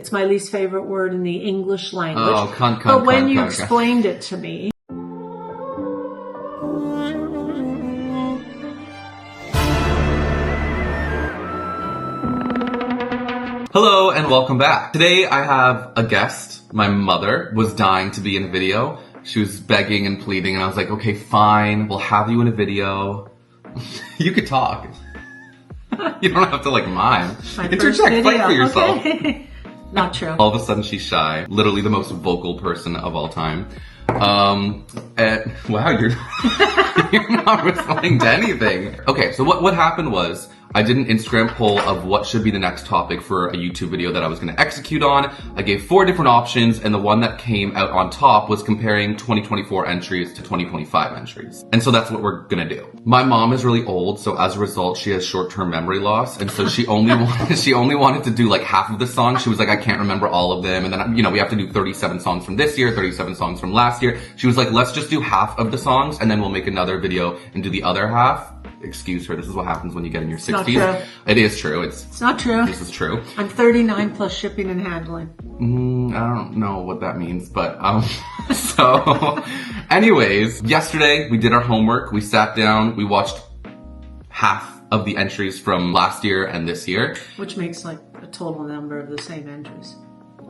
It's my least favorite word in the English language. Oh, but when you explained it to me. Hello and welcome back. Today I have a guest. My mother was dying to be in a video. She was begging and pleading and I was like, okay, fine, we'll have you in a video. You could talk. You don't have to like mime. Interject, fight for yourself. Okay. Not true. All of a sudden she's shy. Literally the most vocal person of all time. Wow, you're you're not responding to anything. Okay, so what happened was I did an Instagram poll of what should be the next topic for a YouTube video that I was going to execute on. I gave 4 different options, and the one that came out on top was comparing 2024 entries to 2025 entries. And so that's what we're going to do. My mom is really old, so as a result, she has short-term memory loss, and so she only wanted to do like half of the songs. She was like, I can't remember all of them, and then we have to do 37 songs from this year, 37 songs from last year. She was like, let's just do half of the songs, and then we'll make another video and do the other half. Excuse her, this is what happens when you get in your 60s. Not true. It is true. It's not true. This is true. I'm 39 plus shipping and handling. I don't know what that means, but so anyways, yesterday we did our homework. We sat down, we watched half of the entries from last year and this year. Which makes like a total number of the same entries.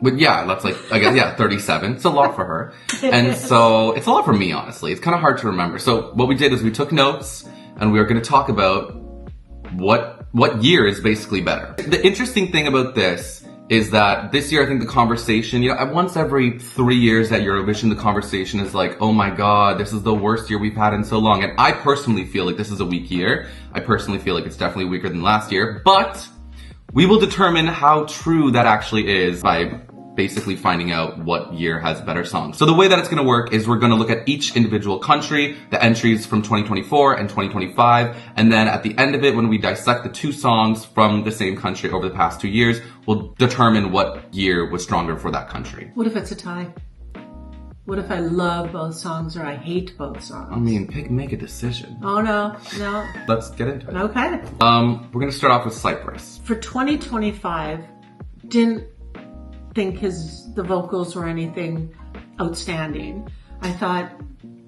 But yeah, that's like, I guess, yeah, 37. It's a lot for her. And so it's a lot for me, honestly. It's kind of hard to remember. So what we did is we took notes and we were going to talk about what year is basically better. The interesting thing about this is that this year, I think the conversation, once every 3 years at Eurovision, the conversation is like, oh my God, this is the worst year we've had in so long. And I personally feel like this is a weak year. I personally feel like it's definitely weaker than last year, but we will determine how true that actually is by basically finding out what year has better songs. So the way that it's going to work is we're going to look at each individual country, the entries from 2024 and 2025, and then at the end of it, when we dissect the 2 songs from the same country over the past 2 years, we'll determine what year was stronger for that country. What if it's a tie? What if I love both songs or I hate both songs? I mean, make a decision. Oh, no. Let's get into it. Okay. We're going to start off with Cyprus. For 2025, didn't think the vocals were anything outstanding. I thought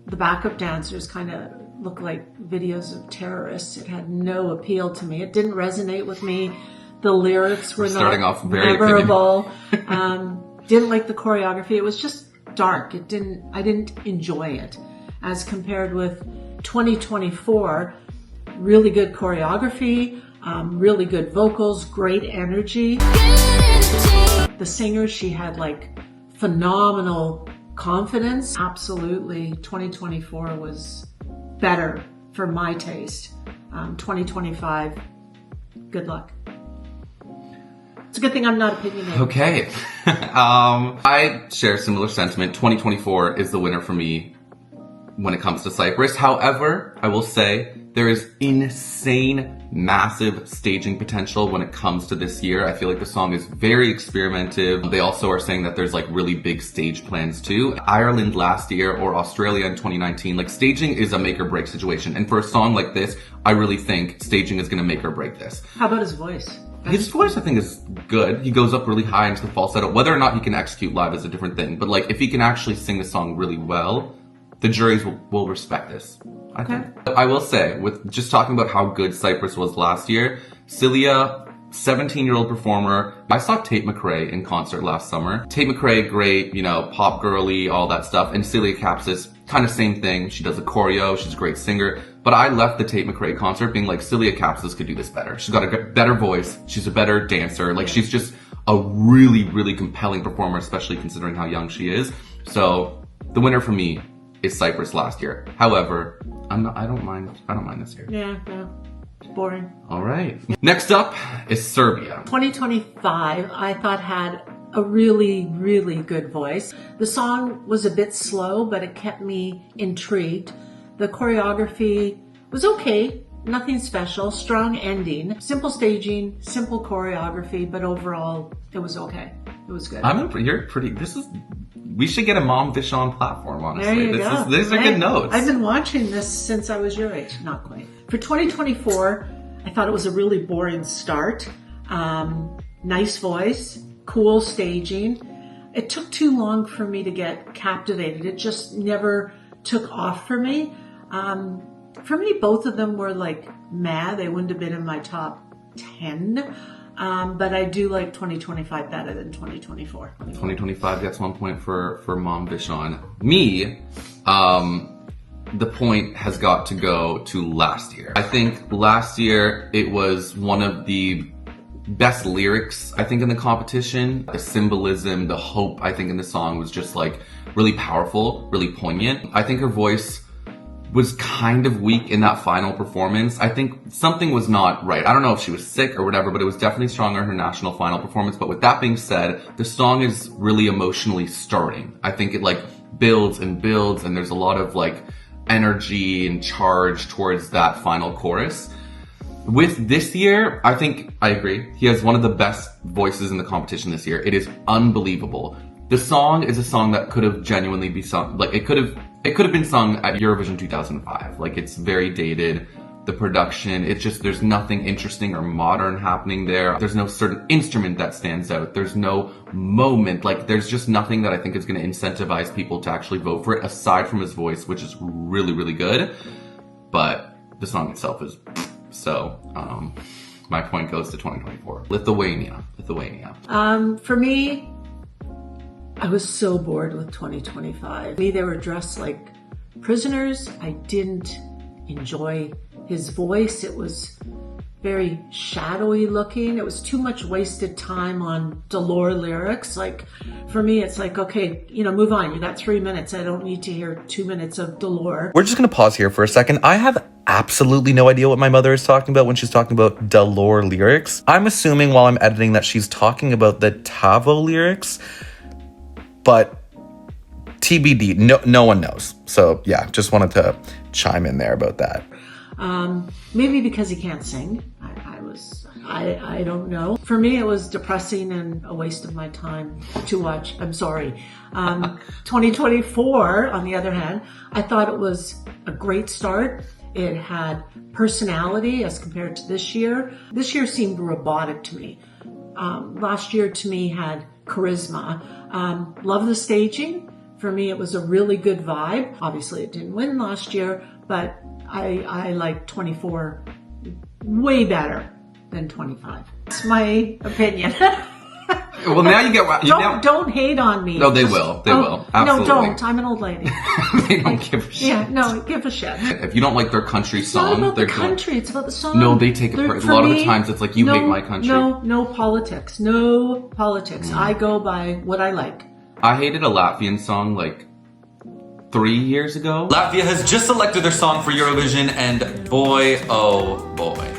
the backup dancers kind of looked like videos of terrorists. It had no appeal to me. It didn't resonate with me. The lyrics were starting off very memorable. Didn't like the choreography. It was just dark. I didn't enjoy it. As compared with 2024, really good choreography, really good vocals, great energy. The singer, she had like phenomenal confidence. Absolutely, 2024 was better for my taste. 2025, good luck. It's a good thing I'm not opinionated. Okay. I share similar sentiment. 2024 is the winner for me when it comes to Cyprus. However, I will say there is insane, massive staging potential when it comes to this year. I feel like the song is very experimentative. They also are saying that there's like really big stage plans too. Ireland last year or Australia in 2019, like staging is a make or break situation. And for a song like this, I really think staging is gonna make or break this. How about his voice? His voice, I think, is good. He goes up really high into the falsetto. Whether or not he can execute live is a different thing. But like, if he can actually sing the song really well, the juries will respect this. I think. I will say, with just talking about how good Cyprus was last year, Celia, 17-year-old performer. I saw Tate McRae in concert last summer. Tate McRae, great, pop girly, all that stuff. And Celia Kapsis, kind of same thing. She does a choreo. She's a great singer. But I left the Tate McRae concert being like, Celia Kapsis could do this better. She's got a better voice. She's a better dancer. Like, she's just a really, really compelling performer, especially considering how young she is. So the winner for me is Cyprus last year. However, I don't mind this year. Yeah. It's boring. All right. Next up is Serbia. 2025, I thought had a really, really good voice. The song was a bit slow, but it kept me intrigued. The choreography was okay. Nothing special. Strong ending. Simple staging, simple choreography, but overall, it was okay. It was good. We should get a Mom Vishon platform, honestly. There you go. These are good notes. I've been watching this since I was your age. Not quite. For 2024, I thought it was a really boring start. Nice voice, cool staging. It took too long for me to get captivated. It just never took off for me. For me, both of them were like meh. They wouldn't have been in my top 10. But I do like 2025 better than 2024. 2025 gets 1 point for Mom Vishon. Me, the point has got to go to last year. I think last year it was one of the best lyrics, I think, in the competition. The symbolism, the hope, I think, in the song was just like really powerful, really poignant. I think her voice was kind of weak in that final performance. I think something was not right. I don't know if she was sick or whatever, but it was definitely stronger in her national final performance. But with that being said, the song is really emotionally starting. I think it like builds and builds, and there's a lot of like energy and charge towards that final chorus. With this year, I think I agree. He has one of the best voices in the competition this year. It is unbelievable. The song is a song that could have genuinely be sung, like it could have been sung at Eurovision 2005. Like, it's very dated. The production, it's just, there's nothing interesting or modern happening there. There's no certain instrument that stands out. There's no moment. Like, there's just nothing that I think is going to incentivize people to actually vote for it, aside from his voice, which is really, really good. But the song itself is so. My point goes to 2024. Lithuania. For me, I was so bored with 2025. Me, they were dressed like prisoners. I didn't enjoy his voice. It was very shadowy looking. It was too much wasted time on Dolor lyrics. Like, for me, it's like, okay, move on. You got 3 minutes. I don't need to hear 2 minutes of Dolor. We're just going to pause here for a second. I have absolutely no idea what my mother is talking about when she's talking about Dolor lyrics. I'm assuming while I'm editing that she's talking about the Tavo lyrics, but TBD, no one knows. So yeah, just wanted to chime in there about that. Maybe because he can't sing. I don't know. For me, it was depressing and a waste of my time to watch. I'm sorry. 2024, on the other hand, I thought it was a great start. It had personality as compared to this year. This year seemed robotic to me. Last year to me had charisma. Love the staging. For me, it was a really good vibe. Obviously, it didn't win last year, but I like 24 way better than 25. That's my opinion. Well, now you get... Don't hate on me. No, they will. They will. Absolutely. No, don't. I'm an old lady. They don't give a shit. Yeah, no, give a shit. If you don't like their country song... It's not about the country. It's about the song. No, they take it... A lot of the times, it's like, you hate my country. No politics. No politics. I go by what I like. I hated a Latvian song, like, 3 years ago. Latvia has just selected their song for Eurovision, and boy, oh boy.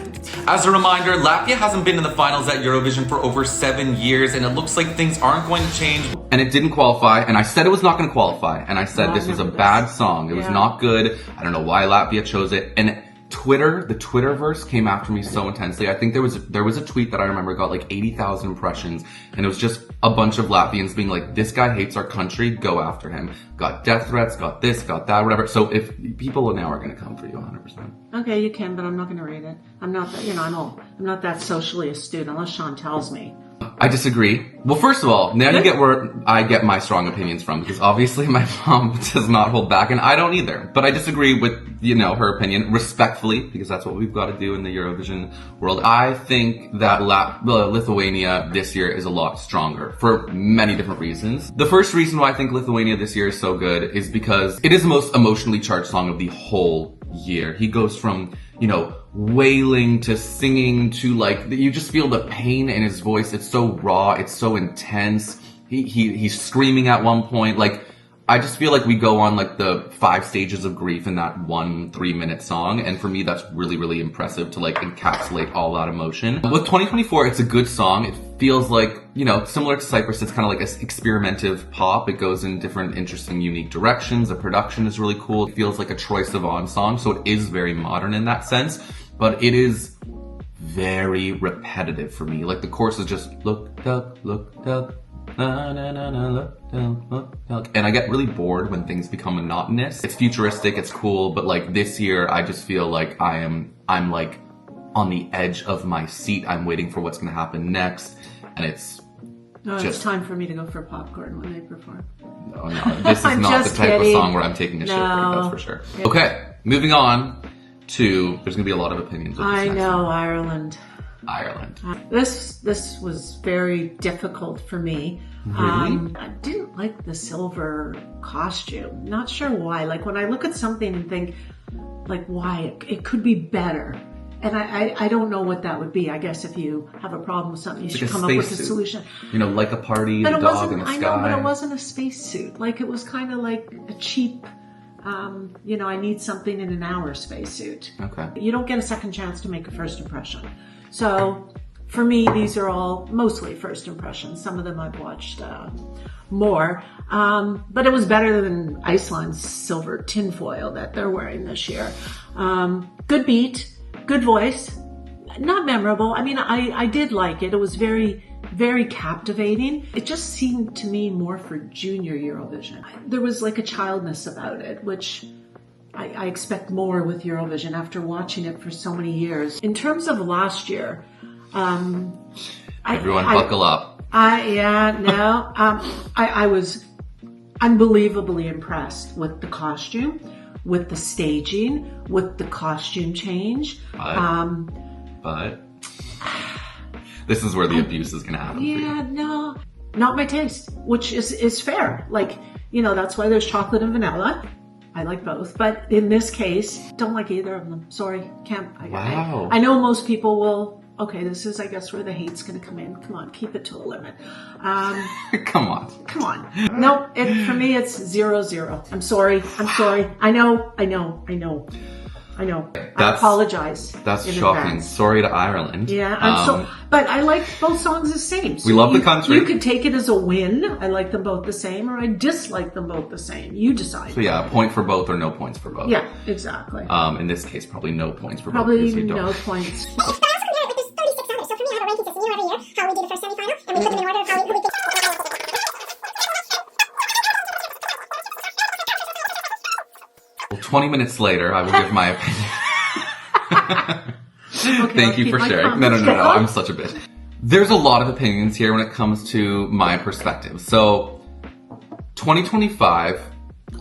As a reminder, Latvia hasn't been in the finals at Eurovision for over 7 years, and it looks like things aren't going to change. And it didn't qualify, and I said it was not going to qualify, and I said this was a bad song. It was not good. I don't know why Latvia chose it. And the Twitterverse came after me so intensely. I think there was a tweet that I remember got like 80,000 impressions, and it was just a bunch of Latvians being like, this guy hates our country, go after him. Got death threats, got this, got that, whatever. So if people now are going to come for you 100%. Okay, you can, but I'm not going to read it. I'm not that, I'm old. I'm not that socially astute unless Sean tells me. I disagree. Well, first of all, now you get where I get my strong opinions from, because obviously my mom does not hold back, and I don't either. But I disagree with, her opinion, respectfully, because that's what we've got to do in the Eurovision world. I think that Lithuania this year is a lot stronger for many different reasons. The first reason why I think Lithuania this year is so good is because it is the most emotionally charged song of the whole year. He goes from, wailing to singing to like, you just feel the pain in his voice. It's so raw. It's so intense. He's screaming at one point. Like, I just feel like we go on like the 5 stages of grief in that 1 3-minute song. And for me, that's really, really impressive to like encapsulate all that emotion. With 2024, it's a good song. It feels like, similar to Cyprus, it's kind of like an experimentative pop. It goes in different, interesting, unique directions. The production is really cool. It feels like a Troye Sivan song. So it is very modern in that sense, but it is very repetitive for me. Like, the chorus is just look up, na na na na, look. And I get really bored when things become monotonous. It's futuristic, it's cool, but like this year, I just feel like I'm like on the edge of my seat. I'm waiting for what's gonna happen next, and it's No, it's time for me to go for popcorn when they perform. No, this is not the type of song where I'm taking a shit break, that's for sure. Okay, moving on to, there's going to be a lot of opinions. I know, Ireland. Ireland. This was very difficult for me. Really? I didn't like the silver costume. Not sure why. Like when I look at something and think, like, why it could be better. And I don't know what that would be. I guess if you have a problem with something, you should come up with a solution. You know, like a party, the dog in the sky. I know, but it wasn't a spacesuit. Like it was kind of like a cheap, you know, I need something in an hour spacesuit. Okay. You don't get a second chance to make a first impression. So for me, these are all mostly first impressions. Some of them I've watched more. But it was better than Iceland's silver tinfoil that they're wearing this year. Good beat. Good voice, not memorable. I mean, I did like it. It was very, very captivating. It just seemed to me more for junior Eurovision. There was like a childness about it, which I expect more with Eurovision after watching it for so many years. In terms of last year, everyone buckle up. I was unbelievably impressed with the costume, with the staging, with the costume change. But this is where the abuse is going to happen. Yeah, no, not my taste, which is fair. Like, you know, that's why there's chocolate and vanilla. I like both, but in this case, don't like either of them. Sorry, can't. Wow. I know most people will. Okay, this is, I guess, where the hate's going to come in. Come on, keep it to a limit. Come on. No, for me, it's 0-0. I'm sorry. I know. I apologize. That's shocking. Advance. Sorry to Ireland. Yeah, but I like both songs the same. So we love the country. You could take it as a win. I like them both the same, or I dislike them both the same. You decide. So yeah, a point for both or no points for both. Yeah, exactly. In this case, probably no points for both. Probably no points. How we do the first semi-final, and we put them in order of how we get. Well, 20 minutes later, I will give my opinion. Thank you for sharing. No, I'm such a bitch. There's a lot of opinions here when it comes to my perspective. So, 2025,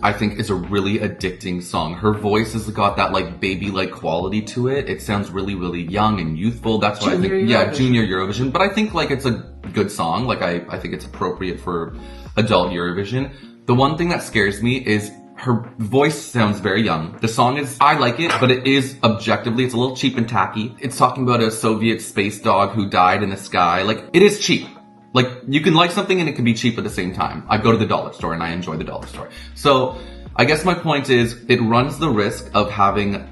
I think, is a really addicting song. Her voice has got that like baby-like quality to it. It sounds really, really young and youthful. That's why junior Eurovision. But I think like it's a good song. Like I think it's appropriate for adult Eurovision. The one thing that scares me is her voice sounds very young. The song is, I like it, but it is objectively, it's a little cheap and tacky. It's talking about a Soviet space dog who died in the sky. Like, it is cheap. Like, you can like something and it can be cheap at the same time. I go to the dollar store and I enjoy the dollar store. So, I guess my point is, it runs the risk of having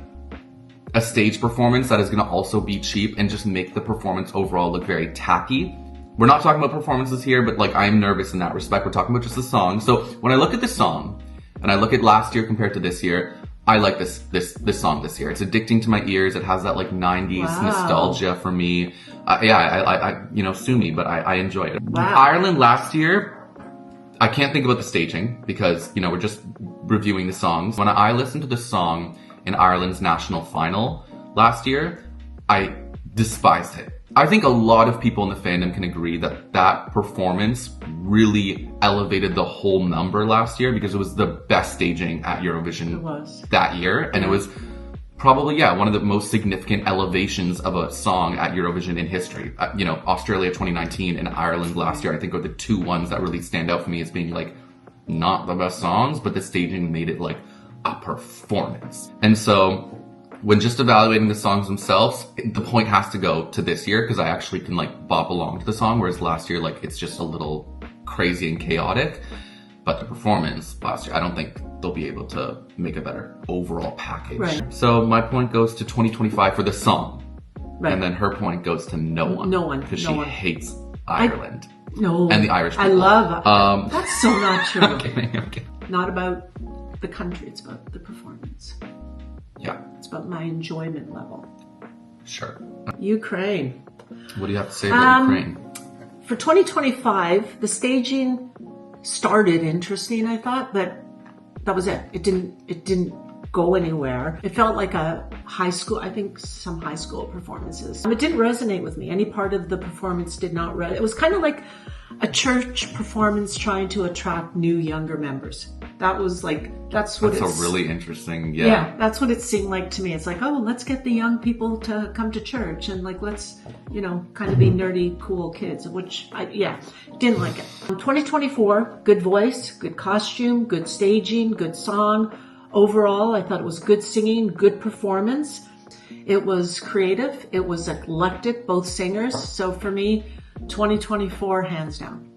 a stage performance that is going to also be cheap and just make the performance overall look very tacky. We're not talking about performances here, but like, I'm nervous in that respect. We're talking about just the song. So, when I look at the song, and I look at last year compared to this year, I like this song this year. It's addicting to my ears. It has that like 90s nostalgia for me. I you know, sue me, but I enjoy it. Wow. Ireland last year, I can't think about the staging because, you know, we're just reviewing the songs. When I listened to the song in Ireland's national final last year, I despised it. I think a lot of people in the fandom can agree that that performance really elevated the whole number last year because it was the best staging at Eurovision that year. And it was probably, one of the most significant elevations of a song at Eurovision in history. You know, Australia 2019 and Ireland last year, I think are the two ones that really stand out for me as being like, not the best songs, but the staging made it like a performance. And so, when just evaluating the songs themselves, the point has to go to this year because I actually can like bop along to the song, whereas last year, like it's just a little crazy and chaotic. But the performance last year, I don't think they'll be able to make a better overall package. Right. So my point goes to 2025 for the song. Right. And then her point goes to no one. No one. Because she hates Ireland. And the Irish people. I love that's so not true. I'm kidding. Not about the country, it's about the performance. Yeah. It's about my enjoyment level. Sure. Ukraine. What do you have to say about Ukraine? For 2025, the staging started interesting, I thought, but that was it. It didn't go anywhere. It felt like a high school, I think some high school performances. It didn't resonate with me. Any part of the performance did not resonate. It was kind of like a church performance trying to attract new, younger members. That was like, that's a really interesting, yeah, that's what it seemed like to me. It's like, oh, let's get the young people to come to church and like, let's, kind of be nerdy, cool kids, which didn't like it. 2024, good voice, good costume, good staging, good song. Overall, I thought it was good singing, good performance. It was creative. It was eclectic, both singers. So for me, 2024, hands down.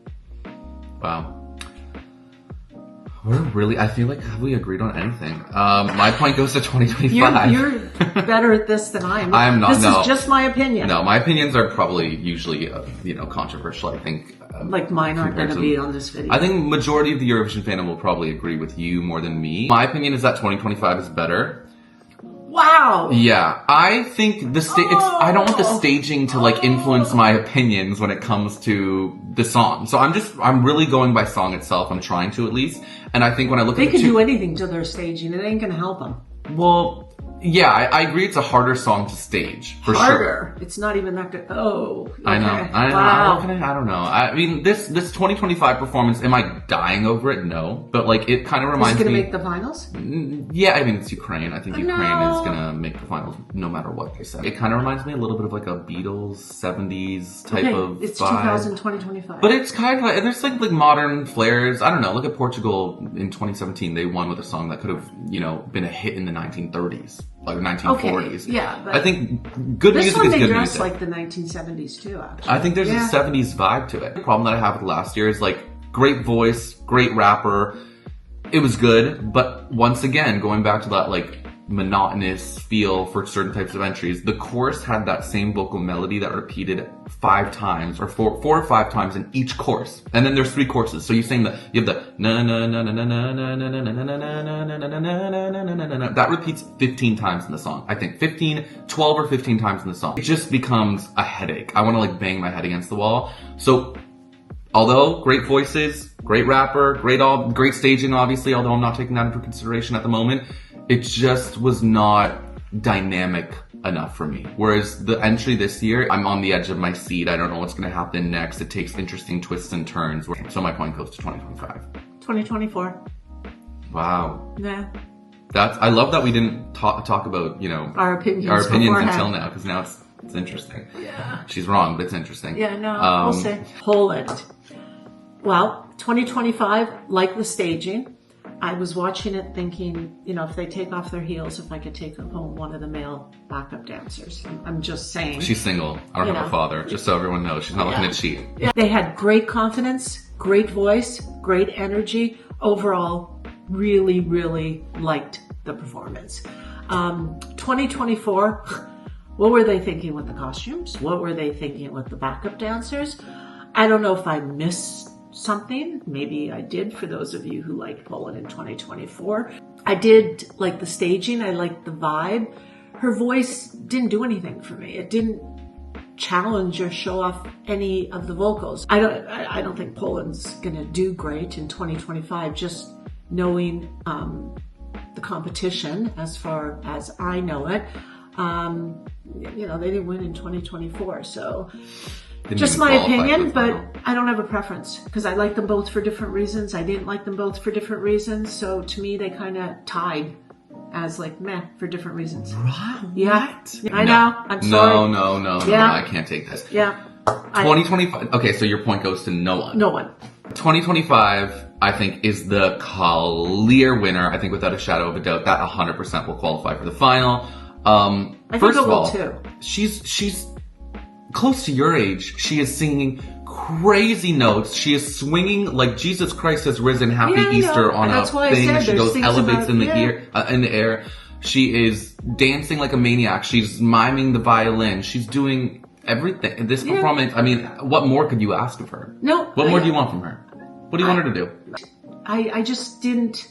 Wow. I feel like, have we agreed on anything? My point goes to 2025. You're better at this than I am. I am not. This is just my opinion. No, my opinions are probably usually, controversial, I think. Like mine aren't going to be on this video. I think majority of the Eurovision fandom will probably agree with you more than me. My opinion is that 2025 is better. Wow. Yeah, I think I don't want the staging to like influence my opinions when it comes to the song. So I'm really going by song itself. I'm trying to at least. And I think when I look at they can do anything to their staging. It ain't going to help them. Well, yeah, I agree it's a harder song to stage, for harder. sure. It's not even that good. Oh, okay. I know. Wow. I don't know. I mean, this 2025 performance, am I dying over it? No. But, like, it kind of reminds me... Is it going to make the finals? Yeah, I mean, it's Ukraine. I think Ukraine is going to make the finals no matter what they say. It kind of reminds me a little bit of, like, a Beatles, 70s type of it's vibe. 2025. But it's kind of like... There's, like modern flares. I don't know. Look at Portugal in 2017. They won with a song that could have, been a hit in the 1930s. Like 1940s. Okay, yeah. But I think good music is good music. This one they dressed like the 1970s too, actually. I think there's a 70s vibe to it. The problem that I have with last year is like great voice, great rapper. It was good, but once again, going back to that like monotonous feel for certain types of entries, the chorus had that same vocal melody that repeated 5 times or 4 or 5 times in each chorus. And then there's 3 choruses. So you're saying that you have the na na na na na na na na na na na na na na na that repeats 15 times in the song. I think 12 or 15 times in the song. It just becomes a headache. I want to like bang my head against the wall. So although great voices, great rapper, great staging obviously, although I'm not taking that into consideration at the moment, it just was not dynamic enough for me. Whereas the entry this year, I'm on the edge of my seat. I don't know what's going to happen next. It takes interesting twists and turns. So my point goes to 2025. 2024. Wow. Yeah. I love that we didn't talk about, our opinions until now, because now it's interesting. Yeah. She's wrong, but it's interesting. Yeah, no, we'll see. Poland. Well, 2025, like the staging. I was watching it thinking, if they take off their heels, if I could take home one of the male backup dancers. I'm just saying. She's single. I don't have a father, just so everyone knows. She's not looking to cheat. Yeah. They had great confidence, great voice, great energy. Overall, really, really liked the performance. 2024, what were they thinking with the costumes? What were they thinking with the backup dancers? I don't know if I missed something. Maybe I did, for those of you who liked Poland in 2024. I did like the staging. I liked the vibe. Her voice didn't do anything for me. It didn't challenge or show off any of the vocals. I don't think Poland's gonna do great in 2025, just knowing the competition as far as I know it. They didn't win in 2024, so just my opinion, but I don't have a preference because I like them both for different reasons. I didn't like them both for different reasons. So to me, they kind of tied as like meh for different reasons. Right? Yeah. What? I know. I'm sorry. No, I can't take this. Yeah. 2025. Okay, so your point goes to no one. No one. 2025, I think, is the clear winner. I think without a shadow of a doubt, that 100% will qualify for the final. First of all, too. She's close to your age. She is singing crazy notes. She is swinging like Jesus Christ has risen, Happy Easter on a thing. She goes elevates in the air. She is dancing like a maniac. She's miming the violin. She's doing everything. This performance, I mean, what more could you ask of her? No. What more do you want from her? What do you want her to do? I just didn't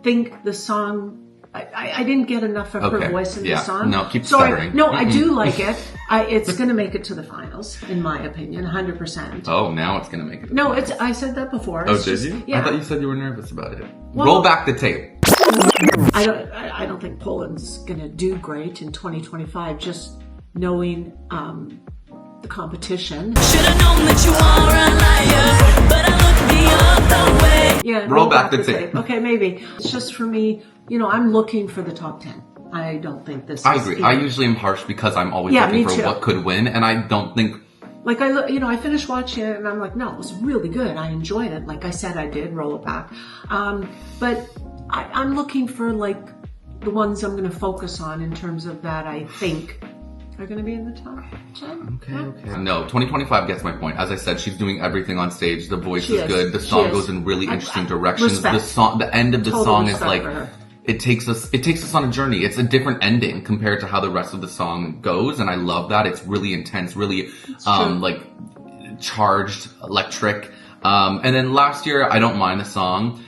think the song... I didn't get enough of her voice in the song. No, keep stuttering. No, I do like it. It's going to make it to the finals, in my opinion, 100%. Oh, now it's going to make it. I said that before. Oh, did you? Yeah. I thought you said you were nervous about it. Roll back the tape. I don't think Poland's going to do great in 2025, just knowing the competition. Should've known that you are a liar, but I look the other way. Yeah, roll back the tape. Okay, maybe. It's just for me, I'm looking for the top 10. I don't think this I is agree. even- I usually am harsh because I'm always Yeah, looking me for too. what could win, and I don't think... Like, I finished watching it and I'm like, no, it was really good. I enjoyed it. Like I said, I did roll it back. But I'm looking for like the ones I'm going to focus on in terms of that I think are going to be in the top 10. Okay. No, 2025 gets my point. As I said, she's doing everything on stage. The voice She is is. good. The She song is. goes in really I- interesting I- directions. respect. The end of the Total song is respect like... for her. It takes us on a journey. It's a different ending compared to how the rest of the song goes, and I love that. It's really intense, really like charged, electric. And then last year, I don't mind the song.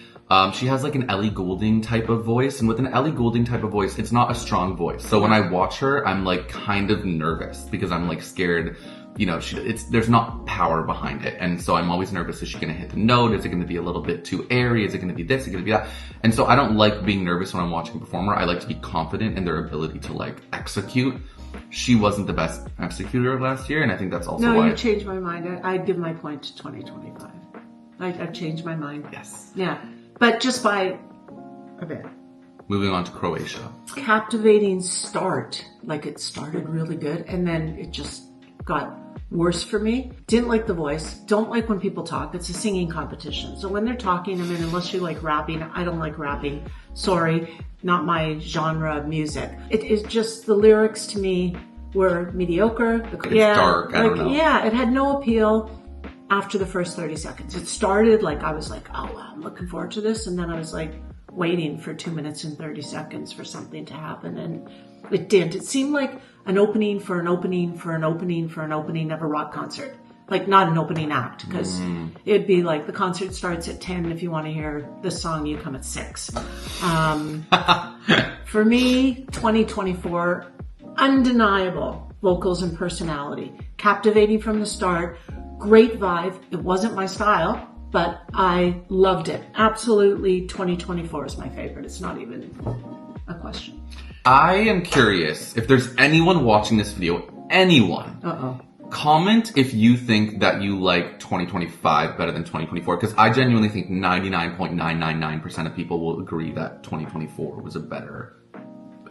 She has like an Ellie Goulding type of voice, and with an Ellie Goulding type of voice, it's not a strong voice. So when I watch her, I'm like kind of nervous because I'm like scared. There's not power behind it. And so I'm always nervous. Is she going to hit the note? Is it going to be a little bit too airy? Is it going to be this? Is it going to be that? And so I don't like being nervous when I'm watching a performer. I like to be confident in their ability to like execute. She wasn't the best executor last year. And I think that's also No, why. you changed my mind. I'd give my point to 2025. I've changed my mind. Yes. Yeah. But just by a bit. Moving on to Croatia. Captivating start. Like it started really good and then it just got worse for me. Didn't like the voice. Don't like when people talk. It's a singing competition. So when they're talking, unless you like rapping, I don't like rapping. Sorry, not my genre of music. It is just the lyrics to me were mediocre. Dark, I don't know. Yeah, it had no appeal after the first 30 seconds. It started like I was like, oh, wow, I'm looking forward to this. And then I was like waiting for 2 minutes and 30 seconds for something to happen. And it didn't. It seemed like an opening for an opening for an opening for an opening of a rock concert. Like not an opening act, because it'd be like the concert starts at 10. If you want to hear this song, you come at 6. For me, 2024, undeniable vocals and personality. Captivating from the start. Great vibe. It wasn't my style, but I loved it. Absolutely, 2024 is my favorite. It's not even a question. I am curious if there's anyone watching this video, anyone. Comment if you think that you like 2025 better than 2024, because I genuinely think 99.999% of people will agree that 2024 was a better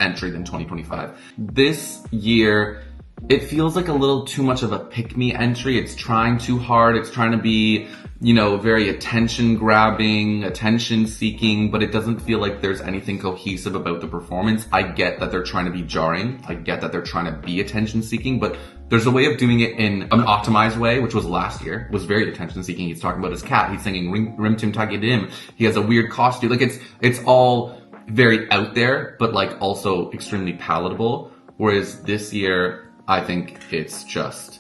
entry than 2025. This year, it feels like a little too much of a pick-me entry. It's trying too hard. It's trying to be, very attention-grabbing, attention-seeking, but it doesn't feel like there's anything cohesive about the performance. I get that they're trying to be jarring. I get that they're trying to be attention-seeking, but there's a way of doing it in an optimized way, which was last year. It was very attention-seeking. He's talking about his cat. He's singing Rim Tim Tagidim. He has a weird costume. Like, it's all very out there, but like also extremely palatable. Whereas this year, I think it's just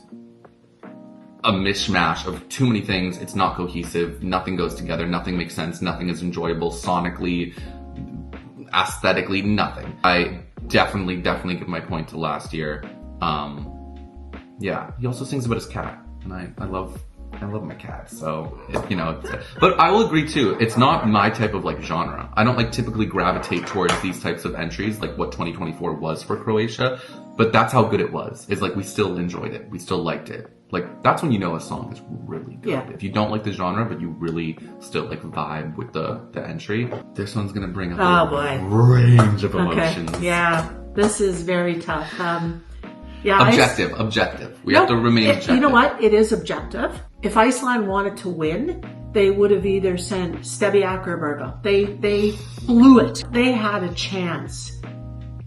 a mishmash of too many things. It's not cohesive. Nothing goes together. Nothing makes sense. Nothing is enjoyable sonically, aesthetically, nothing. I definitely give my point to last year. Yeah, he also sings about his cat, and I love my cat, so, but I will agree too, it's not my type of like genre. I don't like typically gravitate towards these types of entries, like what 2024 was for Croatia, but that's how good it was. It's like we still enjoyed it. We still liked it. Like, that's when you know a song is really good. Yeah. If you don't like the genre, but you really still like vibe with the entry, this one's gonna bring up a range of emotions. Okay, yeah, this is very tough. Yeah, Objective. We have to remain objective. You know what? It is objective. If Iceland wanted to win, they would have either sent Stebiak or Burgo. They blew it. They had a chance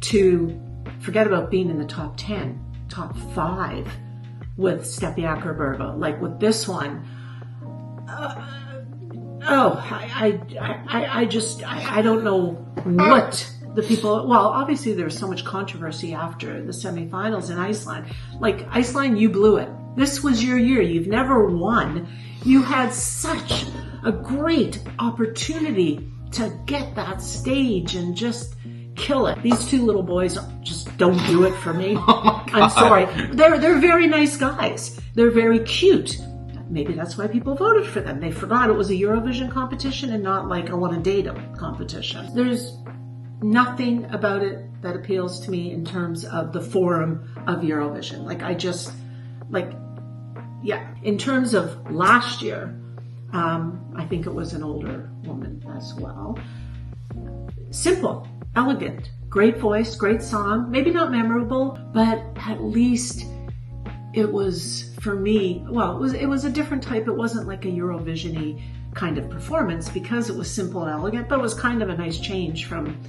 to forget about being in the top 10, top 5 with Stebiak or Burgo. Like with this one, I don't know what the people, well, obviously there was so much controversy after the semifinals in Iceland. Like, Iceland, you blew it. This was your year. You've never won. You had such a great opportunity to get that stage and just kill it. These two little boys just don't do it for me. I'm sorry. They're very nice guys. They're very cute. maybe that's why people voted for them. They forgot it was a Eurovision competition and not like I want to date a competition. There's nothing about it that appeals to me in terms of the forum of Eurovision. In terms of last year, I think it was an older woman as well. Simple, elegant, great voice, great song, maybe not memorable, but at least it was, for me, it was a different type. It wasn't like a Eurovision-y kind of performance because it was simple and elegant, but it was kind of a nice change from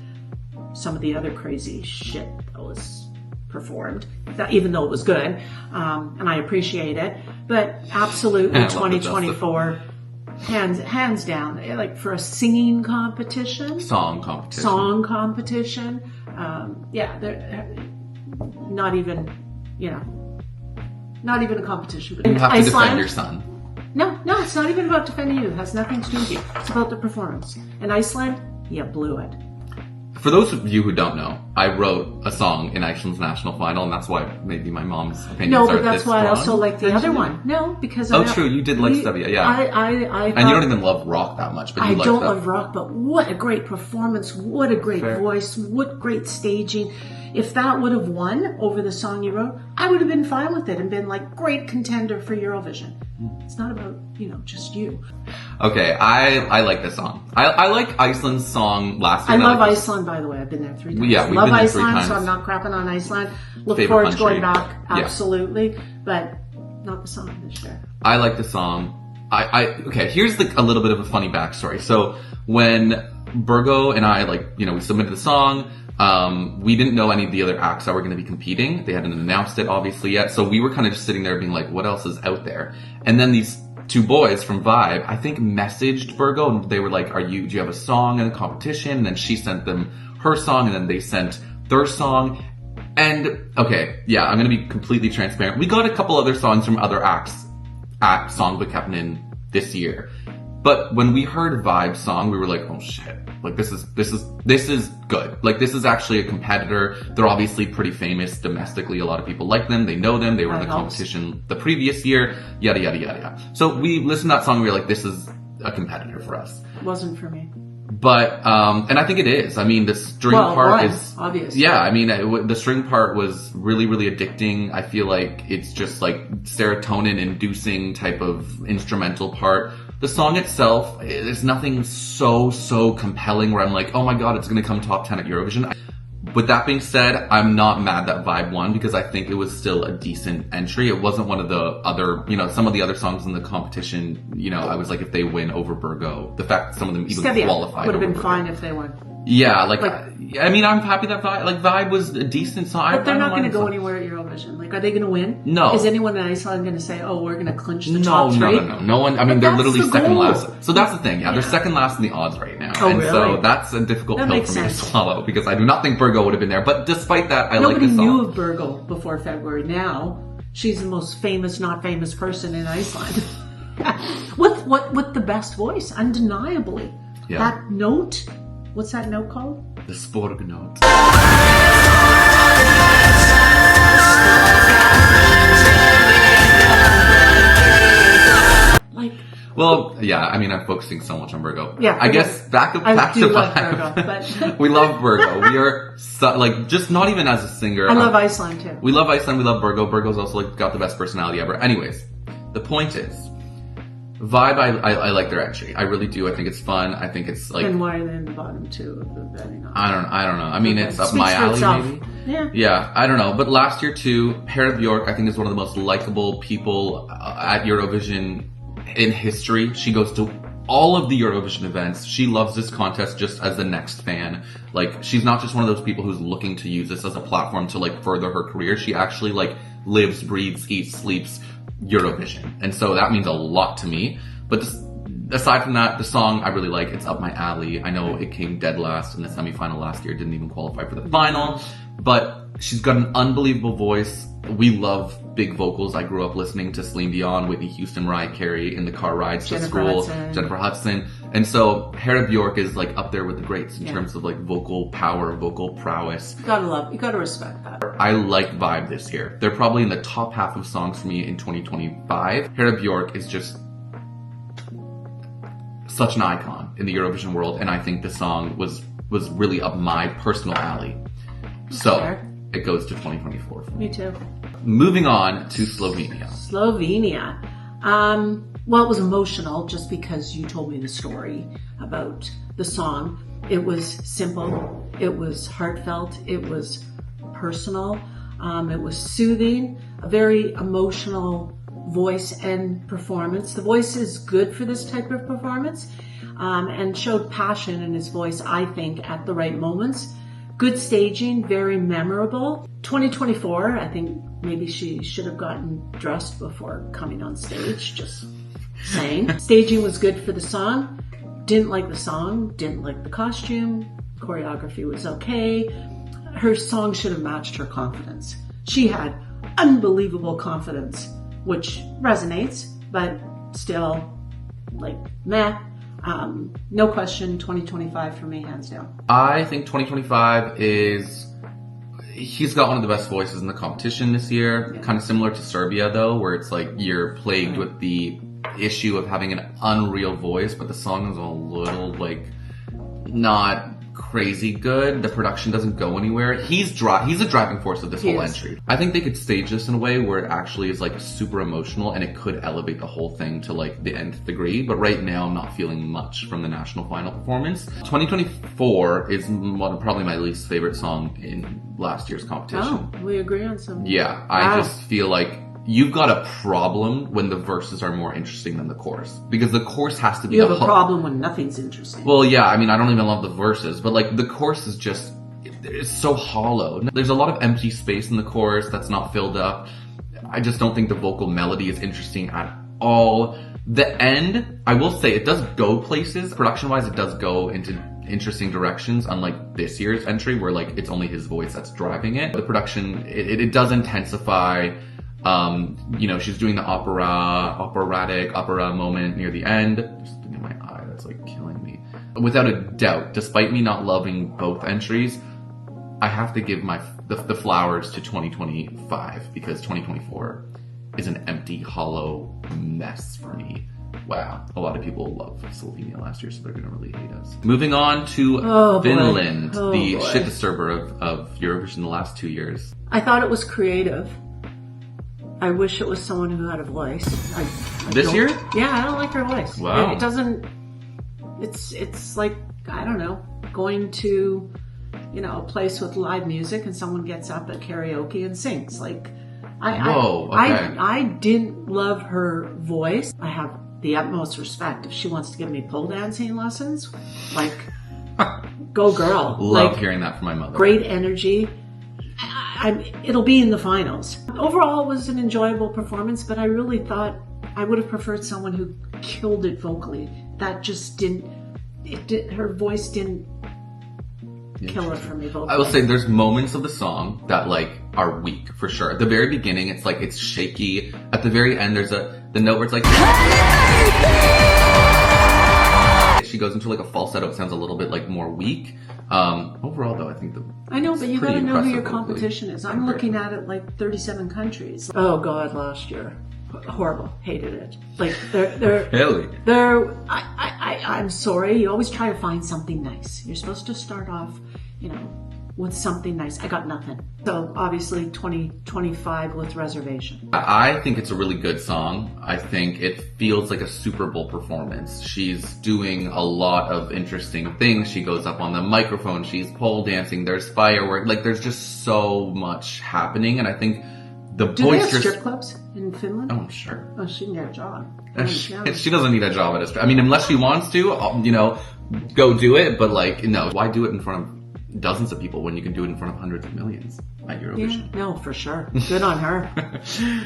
some of the other crazy shit that was performed, even though it was good, and I appreciate it. But absolutely, 2024, hands down, like for a singing competition, Song competition. They're not even a competition. But You have to Iceland, defend your son. No, it's not even about defending you. It has nothing to do with you. It's about the performance. In Iceland, you blew it. For those of you who don't know, I wrote a song in Iceland's national final, and that's why maybe my mom's opinions No, are but that's this why I strong. also like the other one. No, because True, you did like Stevia, yeah. I And you don't even love rock that much, but you I like don't that. love rock, but what a great performance! What a great voice! What great staging! If that would have won over the song you wrote, I would have been fine with it and been like great contender for Eurovision. It's not about just you. Okay, I like this song. I like Iceland's song last year. I love like Iceland, by the way. I've been there 3 times. Yeah, we've love been there 3 Iceland, so times. I'm not crapping on Iceland. Look Favorite forward to going country. back, Yeah. absolutely. But not the song this year. I like the song. Okay, here's a little bit of a funny backstory. So when Burgo and I, we submitted the song, we didn't know any of the other acts that were going to be competing. They hadn't announced it, obviously, yet. So we were kind of just sitting there being like, what else is out there? And then these 2 boys from Vibe, I think, messaged Burgo, and they were like, do you have a song in the competition? And then she sent them her song, and then they sent their song. And, okay, yeah, I'm going to be completely transparent. We got a couple other songs from other acts at Songbookkeppnin this year. But when we heard Vibe's song, we were like, oh shit. Like, this is good. Like, this is actually a competitor. They're obviously pretty famous domestically. A lot of people like them. They know them. They were in the competition the previous year. Yada, yada, yada, yada. So we listened to that song and we were like, this is a competitor for us. It wasn't for me. But, and I think it is. I mean, the string part is obviously. Yeah, I mean, the string part was really, really addicting. I feel like it's just like serotonin inducing type of instrumental part. The song itself, there's nothing so compelling where I'm like, oh my god, it's going to come top 10 at Eurovision. With that being said, I'm not mad that Vibe won because I think it was still a decent entry. It wasn't one of the other, some of the other songs in the competition, I was like, if they win over Burgo, the fact that some of them even Stevia qualified would have been over fine Burgo. if they won. Yeah, I mean, I'm happy that Vibe was a decent song. But they're not going to go anywhere at Eurovision. Like, are they going to win? No. Is anyone in Iceland going to say, oh, we're going to clinch the top 3? No one. I mean, they're that's literally the second goal. last. So that's the thing. Yeah, they're second last in the odds right now. Oh, and really? so that's a difficult That pill makes for me to sense. swallow because I do not think Burgo would have been there. But despite that, I like Nobody the song. knew of Burgo before February. Now, she's the most famous, not famous person in Iceland. with the best voice, undeniably. Yeah. That note, what's that note called? The Sporg note. Well, yeah, I mean, I'm focusing so much on Burgo. Yeah. I guess back to love Vibe. Burgo, but We love Burgo. We are, just not even as a singer. I love Iceland too. We love Iceland, we love Burgo. Burgo's also got the best personality ever. Anyways, the point is, Vibe, I like their entry. I really do. I think it's fun. I think it's And why are they in the bottom 2 of the betting odds? I don't know. I mean, it's up Speaks my for alley, itself. maybe. Yeah. Yeah, I don't know. But last year too, Herr Bjork, I think, is one of the most likable people at Eurovision in history. She goes to all of the Eurovision events. She loves this contest just as the next fan. Like, she's not just one of those people who's looking to use this as a platform to further her career. She actually lives, breathes, eats, sleeps Eurovision. And so that means a lot to me. But aside from that, the song I really like. It's up my alley. I know it came dead last in the semifinal last year. Didn't even qualify for the final. But she's got an unbelievable voice. We love big vocals. I grew up listening to Celine Dion, Whitney Houston, Mariah Carey in the car rides to Jennifer school. Hudson. Jennifer Hudson. And so Hera Bjork is like up there with the greats in Yeah. terms of like vocal power, vocal prowess. You gotta respect that. I like Vibe this year. They're probably in the top half of songs for me in 2025. Hera Bjork is just such an icon in the Eurovision world, and I think the song was really up my personal alley. So Fair. it goes to 2024 for me. Me too. Moving on to Slovenia. Slovenia. Well, it was emotional just because you told me the story about the song. It was simple. It was heartfelt. It was personal. It was soothing. A very emotional voice and performance. The voice is good for this type of performance, and showed passion in his voice, I think, at the right moments. Good staging, very memorable. 2024, I think maybe she should have gotten dressed before coming on stage, just saying. Staging was good for the song. Didn't like the song, didn't like the costume. Choreography was okay. Her song should have matched her confidence. She had unbelievable confidence, which resonates, but still, like, meh. No question, 2025 for me, hands down. I think 2025 he's got one of the best voices in the competition this year. Kind of similar to Serbia though, where it's like you're plagued with the issue of having an unreal voice, but the song is a little like not crazy good. The production doesn't go anywhere. He's a driving force of this whole entry. I think they could stage this in a way where it actually is like super emotional and it could elevate the whole thing to like the nth degree. But right now I'm not feeling much from the national final performance. 2024 is probably my least favorite song in last year's competition. Oh, we agree on some. Yeah, I just feel like you've got a problem when the verses are more interesting than the chorus. Because the chorus has to be You have the a hook. problem when nothing's interesting. Well, yeah, I mean, I don't even love the verses, but like the chorus is just, it's so hollow. There's a lot of empty space in the chorus that's not filled up. I just don't think the vocal melody is interesting at all. The end, I will say, it does go places. Production-wise, it does go into interesting directions, unlike this year's entry where like it's only his voice that's driving it. The production, it does intensify. She's doing the opera moment near the end. There's something in my eye that's like killing me. Without a doubt, despite me not loving both entries, I have to give the flowers to 2025 because 2024 is an empty, hollow mess for me. Wow. A lot of people love Slovenia last year, so they're going to really hate us. Moving on to Finland, the shit disturber of Eurovision the last 2 years. I thought it was creative. I wish it was someone who had a voice. This year? Yeah, I don't like her voice. Wow. It doesn't, it's like, I don't know, going to, a place with live music and someone gets up at karaoke and sings. Like, I didn't love her voice. I have the utmost respect. If she wants to give me pole dancing lessons, like, go girl. Love hearing that from my mother. Great energy. It'll be in the finals. Overall, it was an enjoyable performance, but I really thought I would have preferred someone who killed it vocally. That just her voice didn't kill it for me vocally. I will say there's moments of the song that like are weak for sure. At the very beginning, it's like it's shaky. At the very end, there's the note where it's like she goes into like a falsetto. It sounds a little bit like more weak. Overall, though, I think I know, but you gotta know who your vocally. competition is. I'm looking at it like 37 countries. Oh God, last year, horrible, hated it. Like I'm sorry. You always try to find something nice. You're supposed to start off, with something nice. I got nothing. So obviously 2025 with reservation. I think it's a really good song. I think it feels like a Super Bowl performance. She's doing a lot of interesting things. She goes up on the microphone. She's pole dancing. There's fireworks. Like there's just so much happening. And I think the Do they have boisterous... strip clubs in Finland? Oh, sure. Oh, she can get a job. She doesn't need a job at a strip. I mean, unless she wants to, go do it. But like, no, why do it in front of dozens of people when you can do it in front of hundreds of millions at Eurovision? Yeah, no, for sure. Good on her.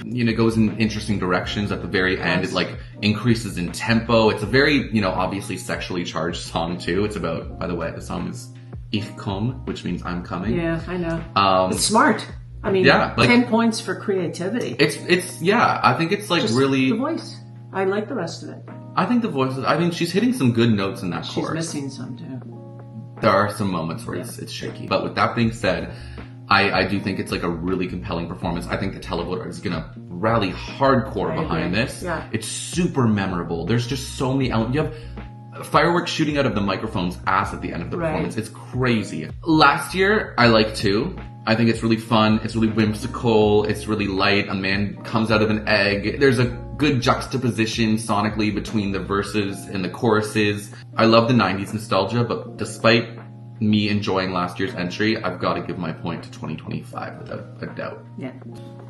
It goes in interesting directions at the very end. It like increases in tempo. It's a very, obviously sexually charged song too. It's about, by the way, the song is Ich Komme, which means I'm coming. Yeah, I know. It's smart. I mean, 10 points for creativity. It's I think it's like Just really... the voice. I like the rest of it. I think the voices, I mean, she's hitting some good notes in that She's chorus. missing some too. There are some moments where it's shaky. But with that being said, I do think it's like a really compelling performance. I think the televoter is gonna rally hardcore behind this. Yeah. It's super memorable. There's just so many elements. You have fireworks shooting out of the microphone's ass at the end of the performance. It's crazy. Last year, I liked too. I think it's really fun. It's really whimsical. It's really light. A man comes out of an egg. There's a good juxtaposition sonically between the verses and the choruses. I love the 90s nostalgia, but despite me enjoying last year's entry, I've got to give my point to 2025 without a doubt. Yeah.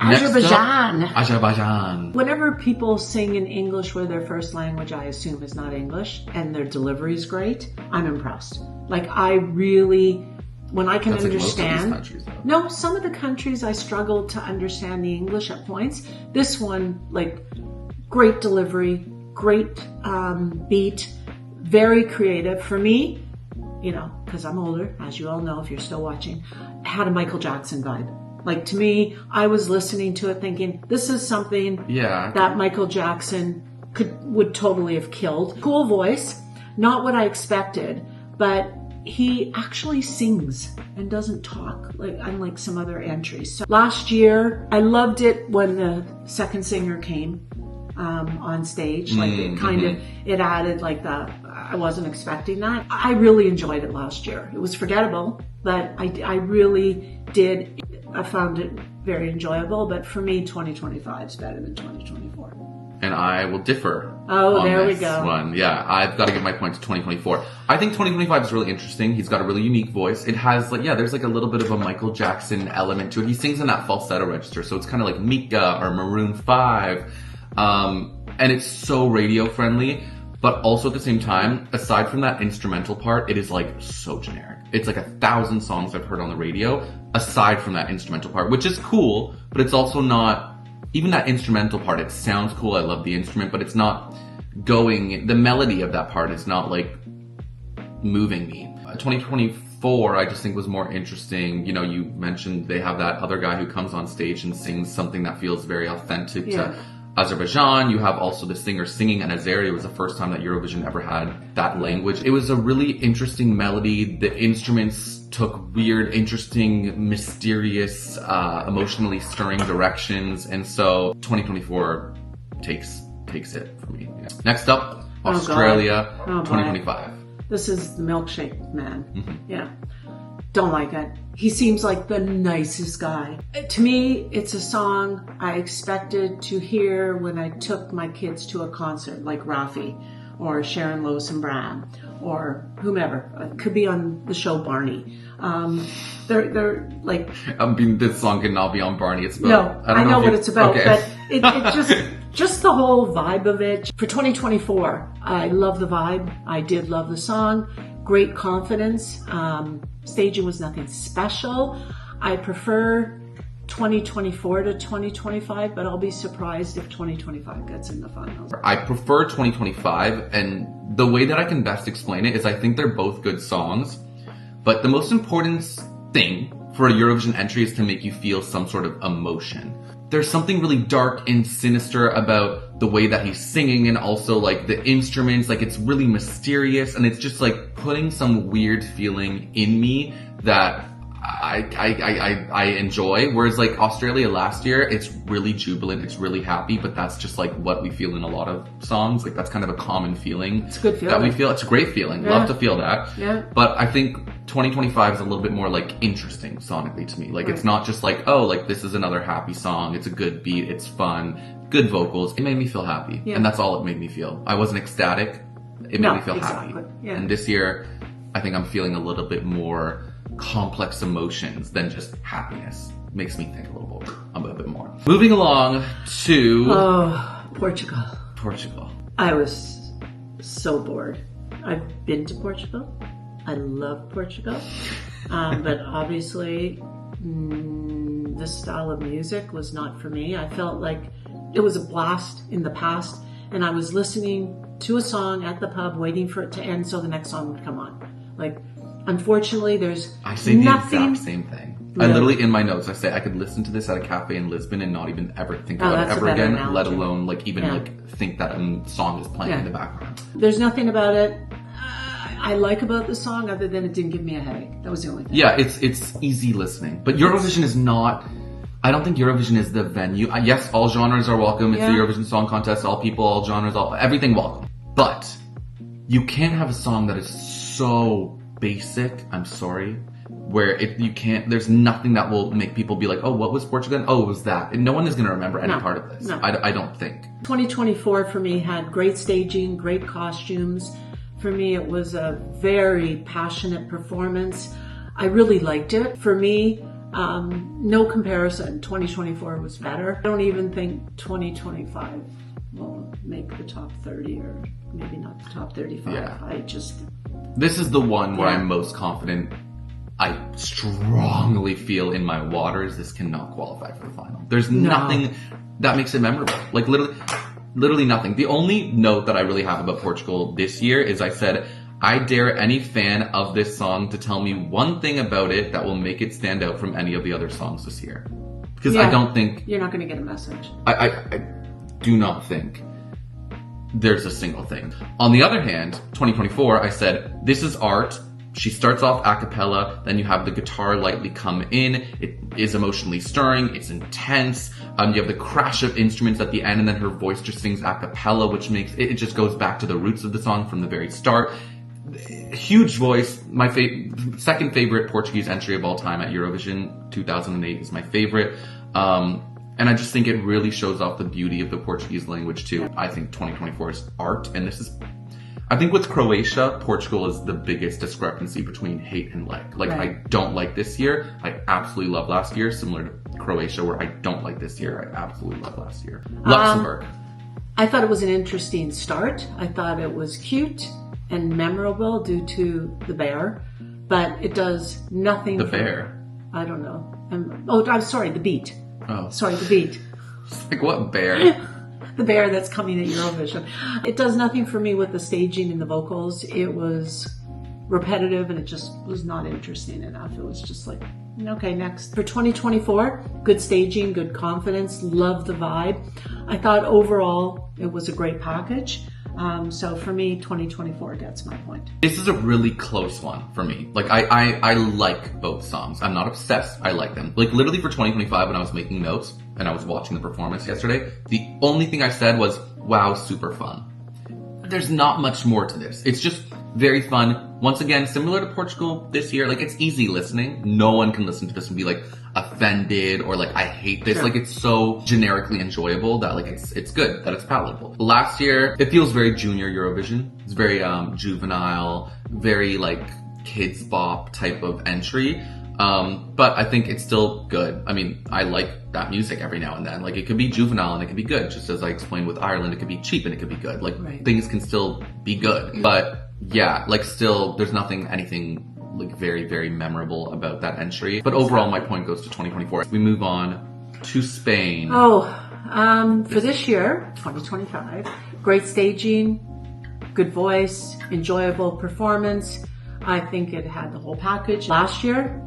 Next up, Azerbaijan. Azerbaijan. Whenever people sing in English where their first language, I assume, is not English, and their delivery is great, I'm impressed. Like, I really, when I can That's like most of these understand. countries, though. No, some of the countries I struggled to understand the English at points. This one, like, great delivery, great beat, very creative. For me, you know, because I'm older, as you all know if you're still watching, had a Michael Jackson vibe. Like, to me, I was listening to it thinking, this is something that Michael Jackson would totally have killed. Cool voice, not what I expected, but he actually sings and doesn't talk, like unlike some other entries. So last year, I loved it when the second singer came on stage. Like, it kind of, it added like the, I wasn't expecting that. I really enjoyed it last year. It was forgettable, but I really did. I found it very enjoyable, but for me, 2025 is better than 2024. And I will differ. Oh, on there we this go. One. Yeah, I've got to give my point to 2024. I think 2025 is really interesting. He's got a really unique voice. It has like, there's like a little bit of a Michael Jackson element to it. He sings in that falsetto register, so it's kind of like Mika or Maroon 5. And it's so radio friendly, but also at the same time, aside from that instrumental part, it is like so generic. It's like 1,000 songs I've heard on the radio, aside from that instrumental part, which is cool, but it's also not, even that instrumental part, it sounds cool. I love the instrument, but it's not going, the melody of that part is not like moving me. 2024, I just think was more interesting. You know, you mentioned they have that other guy who comes on stage and sings something that feels very authentic to Azerbaijan. You have also the singer singing in Azeri. It was the first time that Eurovision ever had that language. It was a really interesting melody. The instruments took weird, interesting, mysterious, emotionally stirring directions. And so 2024 takes it for me. Yeah. Next up, Australia, 2025. This is the Milkshake man. Yeah. Don't like it. He seems like the nicest guy. To me, it's a song I expected to hear when I took my kids to a concert, like Rafi or Sharon Lois and Bram or whomever. It could be on the show Barney. They're like... I mean, this song cannot be on Barney. It's about... No, I know what it's about, okay. but it just the whole vibe of it. For 2024, I love the vibe. I did love the song. Great confidence. Staging was nothing special. I prefer 2024 to 2025, but I'll be surprised if 2025 gets in the finals. I prefer 2025, and the way that I can best explain it is I think they're both good songs, but the most important thing for a Eurovision entry is to make you feel some sort of emotion. There's something really dark and sinister about the way that he's singing, and also like the instruments, like it's really mysterious, and it's just like putting some weird feeling in me that I enjoy. Whereas like Australia last year, it's really jubilant, it's really happy, but that's just like what we feel in a lot of songs. Like that's kind of a common feeling. It's a good feeling. That we feel. It's a great feeling. Yeah. Love to feel that. Yeah. But I think 2025 is a little bit more like interesting sonically to me. Like it's not just like, oh, like this is another happy song. It's a good beat. It's fun. Good vocals. It made me feel happy. Yeah. And that's all it made me feel. I wasn't ecstatic. It made me feel happy. Yeah. And this year, I think I'm feeling a little bit more complex emotions than just happiness. Makes me think a little bit more. Moving along to Portugal. Portugal. I was so bored. I've been to Portugal. I love Portugal. But obviously, this style of music was not for me. I felt like it was a blast in the past, and I was listening to a song at the pub, waiting for it to end so the next song would come on. Like, unfortunately, there's I say nothing. the exact same thing. I literally, in my notes, I say I could listen to this at a cafe in Lisbon and not even ever think about it that's a ever better again, analogy. let alone like even like think that a song is playing in the background. There's nothing about it I like about the song other than it didn't give me a headache. That was the only thing. Yeah, it's easy listening. But Eurovision is not... I don't think Eurovision is the venue. Yes, all genres are welcome. It's the Eurovision Song Contest. All people, all genres, everything welcome. But you can't have a song that is so basic, I'm sorry, where there's nothing that will make people be like, oh, what was Portugal? Oh, it was that. And no one is going to remember any part of this. No. I don't think. 2024 for me had great staging, great costumes. For me, it was a very passionate performance. I really liked it. For me, no comparison. 2024 was better. I don't even think 2025 will make the top 30 or maybe not the top 35. Yeah. This is the one where I'm most confident. I strongly feel in my waters this cannot qualify for the final. There's nothing that makes it memorable. Like literally nothing. The only note that I really have about Portugal this year is I said, I dare any fan of this song to tell me one thing about it that will make it stand out from any of the other songs this year. Because I don't think... You're not going to get a message. I do not think there's a single thing. On the other hand, 2024, I said, this is art. She starts off a cappella, then you have the guitar lightly come in. It is emotionally stirring, it's intense. You have the crash of instruments at the end, and then her voice just sings a cappella, which makes it just goes back to the roots of the song from the very start. Huge voice. My second favorite Portuguese entry of all time at Eurovision 2008 is my favorite. And I just think it really shows off the beauty of the Portuguese language too. I think 2024 is art, and I think with Croatia, Portugal is the biggest discrepancy between hate and like. I don't like this year. I absolutely love last year, similar to Croatia, where I don't like this year. I absolutely love last year. Luxembourg. I thought it was an interesting start. I thought it was cute and memorable due to the bear, but it does nothing. The bear? I don't know. I'm sorry, the beat. Oh. Sorry, the beat. Like what bear? The bear that's coming at Eurovision. It does nothing for me with the staging and the vocals. It was repetitive and it just was not interesting enough. It was just like, okay, next. For 2024, good staging, good confidence, love the vibe. I thought overall it was a great package. So for me, 2024 gets my point. This is a really close one for me. Like I like both songs. I'm not obsessed. I like them. Like literally for 2025 when I was making notes and I was watching the performance yesterday, the only thing I said was, wow, super fun. There's not much more to this. It's just very fun. Once again, similar to Portugal this year, like it's easy listening. No one can listen to this and be like offended or like I hate this. Sure. Like it's so generically enjoyable that like it's good, that it's palatable. Last year, it feels very junior Eurovision. It's very juvenile, very like kids bop type of entry. But I think it's still good. I mean, I like that music every now and then. Like it could be juvenile and it could be good. Just as I explained with Ireland, it could be cheap and it could be good. Like things can still be good. But yeah, like still there's anything like very, very memorable about that entry. But overall my point goes to 2024. We move on to Spain. For this year, 2025, great staging, good voice, enjoyable performance. I think it had the whole package. Last year,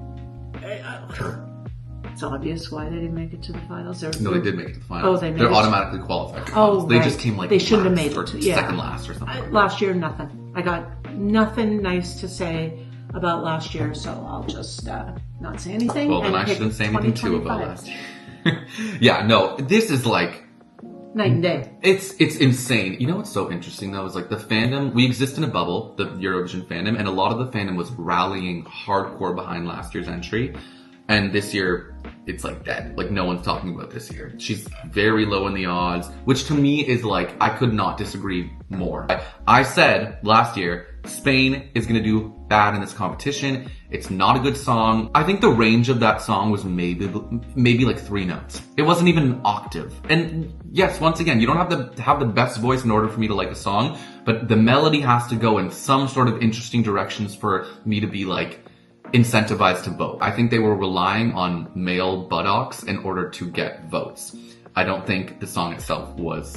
it's obvious why they didn't make it to the finals. No, they did make it to the finals. Oh, They're automatically qualified for the finals. They just came like they shouldn't have made it. Or second last or something. Last year, nothing. I got nothing nice to say about last year, so I'll just not say anything. Well, then I shouldn't say anything too about last year. Yeah, no, this is like night and day. It's insane. You know what's so interesting though is like the fandom. We exist in a bubble, the Eurovision fandom, and a lot of the fandom was rallying hardcore behind last year's entry. And this year, it's like dead. Like no one's talking about this year. She's very low in the odds, which to me is like, I could not disagree more. I said last year, Spain is going to do bad in this competition. It's not a good song. I think the range of that song was maybe like 3 notes. It wasn't even an octave. And yes, once again, you don't have to have the best voice in order for me to like a song, but the melody has to go in some sort of interesting directions for me to be like, incentivized to vote. I think they were relying on male buttocks in order to get votes. I don't think the song itself was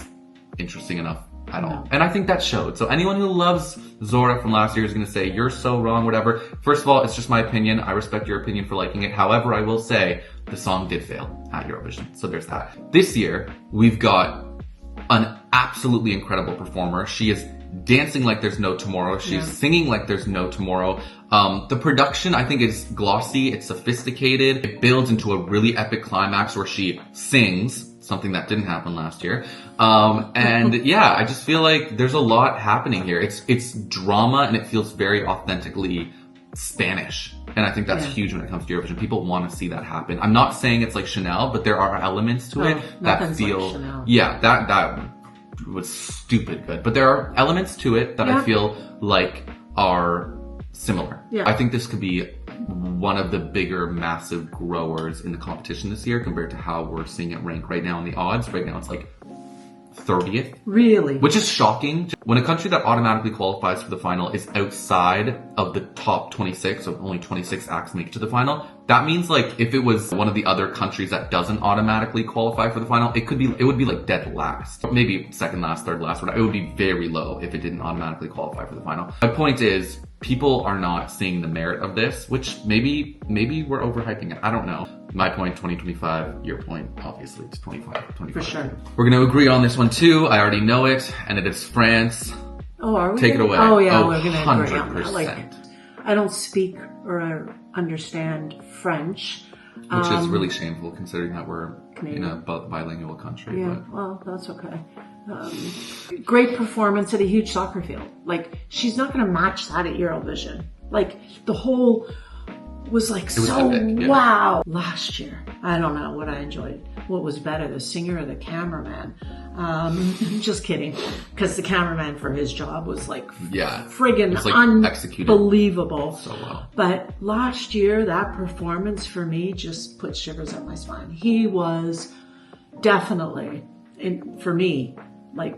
interesting enough at all. And I think that showed. So anyone who loves Zora from last year is going to say, you're so wrong, whatever. First of all, it's just my opinion. I respect your opinion for liking it. However, I will say the song did fail at Eurovision. So there's that. This year, we've got an absolutely incredible performer. She is dancing like there's no tomorrow. She's singing like there's no tomorrow. The production, I think, is glossy. It's sophisticated. It builds into a really epic climax where she sings, something that didn't happen last year. And yeah, I just feel like there's a lot happening here. It's drama and it feels very authentically Spanish. And I think that's huge when it comes to Eurovision. People want to see that happen. I'm not saying it's like Chanel, but there are elements to it that feel, like Chanel. Yeah, that was stupid good. But there are elements to it that I feel like are similar. Yeah. I think this could be one of the bigger, massive growers in the competition this year compared to how we're seeing it rank right now in the odds. Right now it's like 30th. Really? Which is shocking. When a country that automatically qualifies for the final is outside of the top 26, so only 26 acts make it to the final, that means like if it was one of the other countries that doesn't automatically qualify for the final, it would be like dead last. Maybe second last, third last, it would be very low if it didn't automatically qualify for the final. My point is, people are not seeing the merit of this, which maybe we're overhyping it. I don't know. My point, 2025. Your point, obviously, it's 25. For sure. We're going to agree on this one too. I already know it, and it is France. Oh, are we? Take it away. Oh, yeah, we're going to agree on that. 100%. Like, I don't speak or understand French. Which is really shameful considering that we're Canadian. in a bilingual country. Yeah, But well, that's okay. Great performance at a huge soccer field. Like, she's not going to match that at Eurovision. Like, the whole was like so epic, yeah. wow. Last year, I don't know what I enjoyed. What was better, the singer or the cameraman? Just kidding, because the cameraman for his job was like friggin' it's like unbelievable. So well. But last year, that performance for me just put shivers up my spine. He was definitely, for me, like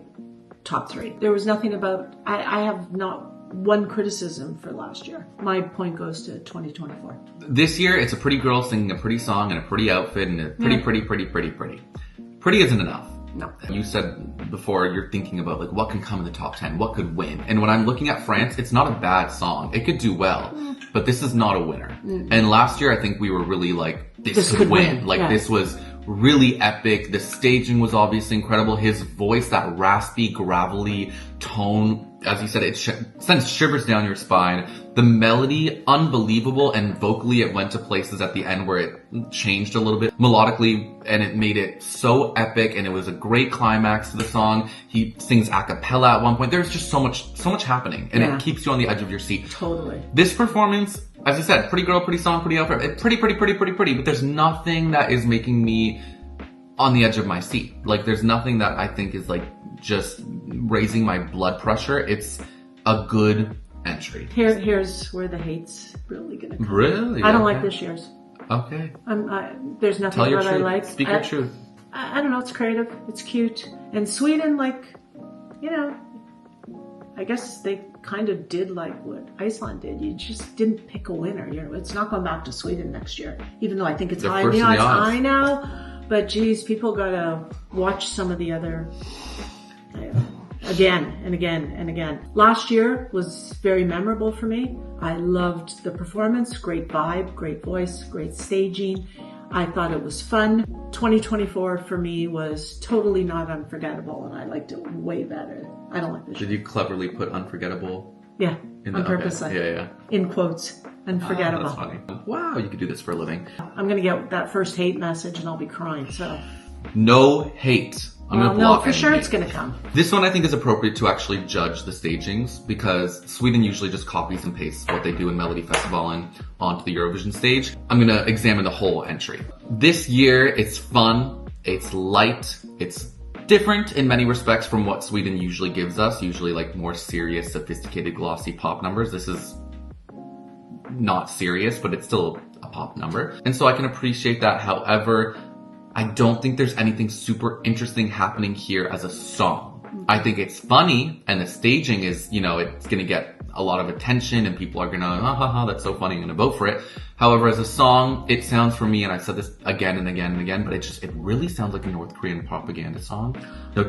top 3. There was nothing about, I have not one criticism for last year. My point goes to 2024. This year, it's a pretty girl singing a pretty song and a pretty outfit and a pretty. Pretty isn't enough. No. You said before you're thinking about like what can come in the top 10, what could win. And when I'm looking at France, it's not a bad song. It could do well, but this is not a winner. And last year, I think we were really like, this could win. Like this was really epic. The staging was obviously incredible. His voice, that raspy, gravelly tone, as you said, it sends shivers down your spine. The melody, unbelievable, and vocally it went to places at the end where it changed a little bit melodically, and it made it so epic, and it was a great climax to the song. He sings a cappella at one point. There's just so much happening, and it keeps you on the edge of your seat. Totally. This performance, as I said, pretty girl, pretty song, pretty outfit, pretty, but there's nothing that is making me on the edge of my seat. Like, there's nothing that I think is like just raising my blood pressure. It's a good entry. Here's where the hate's really gonna come. Really? I don't like this year's. Okay. There's nothing Tell your that truth. I like. Speak your truth. I don't know. It's creative. It's cute. And Sweden, like, you know, I guess they kind of did like what Iceland did. You just didn't pick a winner. You know, it's not going back to Sweden next year, even though I think it's They're high. first in the It's odds. high now, but geez, people gotta watch some of the other. Again and again and again. Last year was very memorable for me. I loved the performance, great vibe, great voice, great staging. I thought it was fun. 2024 for me was totally not unforgettable, and I liked it way better. I don't like this Did year. you cleverly put unforgettable? Yeah, in on the, purpose. okay. Yeah. In quotes, unforgettable. That's funny. Wow, you could do this for a living. I'm gonna get that first hate message and I'll be crying, so. No hate. I'm Well, gonna no, block for any sure hate. it's gonna come. This one I think is appropriate to actually judge the stagings because Sweden usually just copies and pastes what they do in Melody Festival and onto the Eurovision stage. I'm gonna examine the whole entry. This year, it's fun, it's light, it's different in many respects from what Sweden usually gives us, usually like more serious, sophisticated, glossy pop numbers. This is not serious, but it's still a pop number. And so I can appreciate that. However, I don't think there's anything super interesting happening here as a song. I think it's funny and the staging is, you know, it's gonna get a lot of attention and people are gonna, ha ha ha, that's so funny, I'm gonna vote for it. However, as a song, it sounds for me, and I've said this again and again and again, but it really sounds like a North Korean propaganda song. Like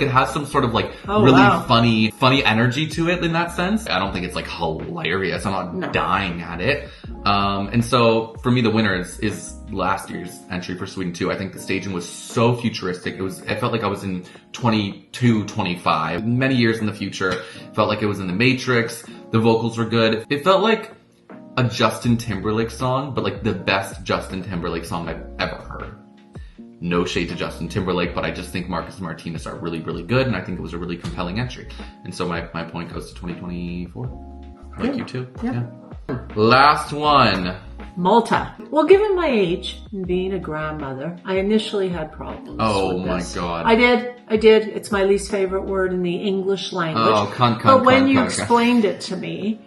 it has some sort of like funny energy to it in that sense. I don't think it's like hilarious. I'm not dying at it. And so for me, the winner is last year's entry for Sweden 2. I think the staging was so futuristic. It felt like I was in 22, 25, many years in the future. It felt like it was in the Matrix. The vocals were good. It felt like a Justin Timberlake song, but like the best Justin Timberlake song I've ever heard. No shade to Justin Timberlake, but I just think Marcus and Martinez are really, really good, and I think it was a really compelling entry. And so my point goes to 2024. Like you too. Yeah. Last one. Malta. Well, given my age and being a grandmother, I initially had problems with this. God. I did. It's my least favorite word in the English language. Oh, cunt. But when you explained it to me,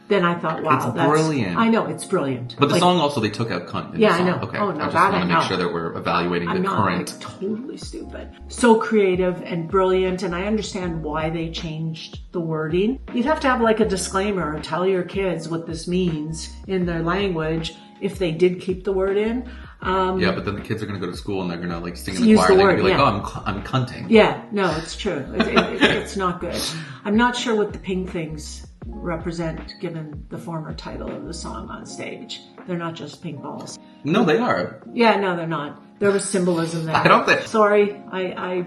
then I thought, wow, that's brilliant. I know, it's brilliant. But the song also, they took out cunt in the song. I know. Okay. Oh, no, I just that want to I make know. sure that we're evaluating I'm the not, current. like, totally stupid. So creative and brilliant, and I understand why they changed the wording. You'd have to have like a disclaimer or tell your kids what this means in their language if they did keep the word in. Yeah, but then the kids are going to go to school and they're going to like sing in the choir and they're going to be like, oh, I'm cunting. Yeah, no, it's true. It's not good. I'm not sure what the pink things represent given the former title of the song on stage. They're not just pink balls. No, they are. Yeah, no, they're not. There was symbolism there. I don't think. Sorry, I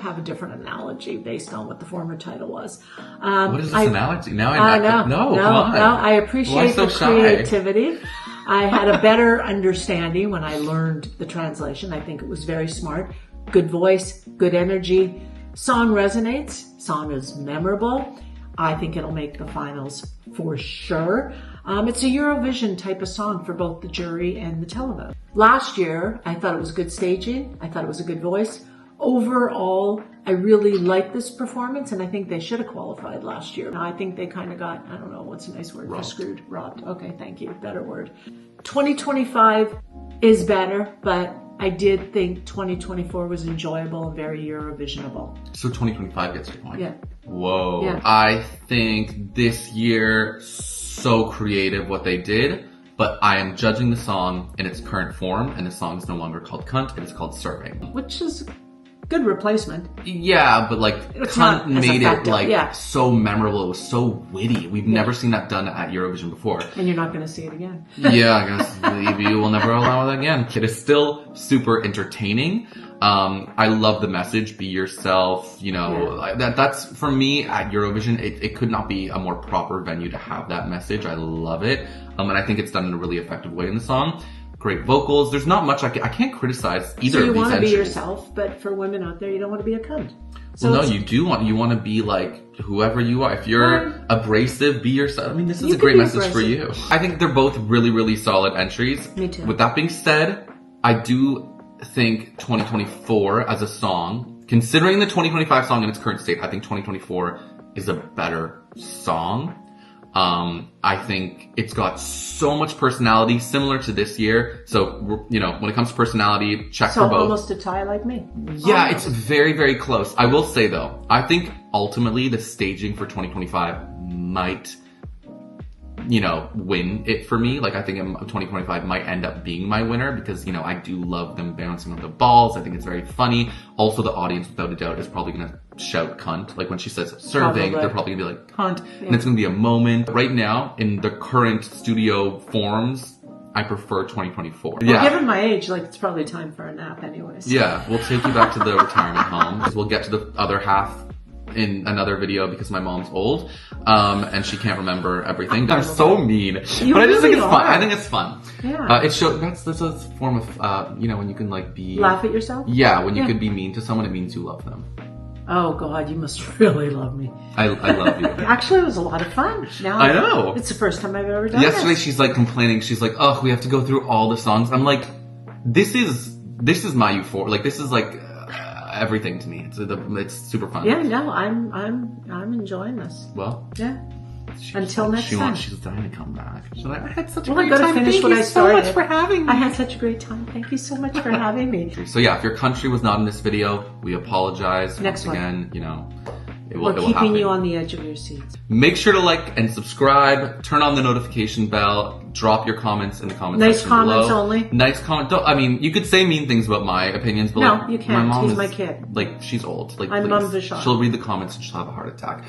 have a different analogy based on what the former title was. What is this analogy? Now I know. No, come on. No, I appreciate so the shy? creativity. I had a better understanding when I learned the translation. I think it was very smart. Good voice, good energy. Song resonates. Song is memorable. I think it'll make the finals for sure. It's a Eurovision type of song for both the jury and the televote. Last year, I thought it was good staging. I thought it was a good voice. Overall, I really liked this performance, and I think they should have qualified last year. Now, I think they kind of got, I don't know, what's a nice word for screwed? Robbed. Okay, thank you. Better word. 2025 is better, but I did think 2024 was enjoyable and very Eurovisionable. So 2025 gets your point. Yeah. Whoa. Yeah. I think this year, so creative what they did, but I am judging the song in its current form, and the song is no longer called Cunt, it is called Serving. Which is good replacement. Yeah, but like It's Cunt not as made it effective, like yeah. so memorable. It was so witty. We've never seen that done at Eurovision before. And you're not going to see it again. Yeah, I guess maybe you will never allow it again. It is still super entertaining. I love the message, be yourself, you know, that's for me at Eurovision, it could not be a more proper venue to have that message. I love it. And I think it's done in a really effective way in the song. Great vocals. There's not much I can't criticize either So you of these want to be entries. yourself, but for women out there, you don't want to be a cunt. Well, no, you want to be like whoever you are. If you're abrasive, be yourself. I mean, this is You a great could be message for you. I think they're both really, really solid entries. Me too. With that being said, I do think 2024 as a song, considering the 2025 song in its current state, I think 2024 is a better song. I think it's got so much personality, similar to this year. So, you know, when it comes to personality, check So for both. almost a tie like me. Yeah, Almost. it's very, very close. I will say though, I think ultimately the staging for 2025 might, you know, win it for me. Like I think 2025 might end up being my winner because, you know, I do love them bouncing on the balls. I think it's very funny. Also, the audience, without a doubt, is probably going to shout cunt. Like when she says serving, they're probably going to be like cunt. And it's going to be a moment. Right now, in the current studio forms, I prefer 2024. Well, given my age, like it's probably time for a nap anyways. Yeah, we'll take you back to the retirement home. We'll get to the other half in another video because my mom's old, and she can't remember everything. I'm so mean, but I just think it's fun. I think it's fun. Yeah. It shows that's a form of, you know, when you can like be Laugh at yourself? Yeah, when you could be mean to someone, it means you love them. Oh God, you must really love me. I love you. Actually, it was a lot of fun. Now I know. It's the first time I've ever done Yesterday, this. she's like complaining. She's like, "Oh, we have to go through all the songs." I'm like, "This is my euphoria. Like, this is like everything to me. It's super fun." Yeah, no, I'm enjoying this. Well, Yeah. Until next time. She's dying to come back. She's like, I had such a Well, I great gotta time. finish Thank what you I so started. much for having me. I had such a great time. Thank you so much for having me. So yeah, if your country was not in this video, we apologize. Next Once one. again, you know, It will Or keeping happen. you on the edge of your seats. Make sure to like and subscribe. Turn on the notification bell. Drop your comments in the comments Nice section comments below. only. Nice comment. I mean, you could say mean things about my opinions, but No, like, you my can't. mom He's is, my kid. Like, she's old. Like, I'm please. Mum Vishal. She'll read the comments and she'll have a heart attack.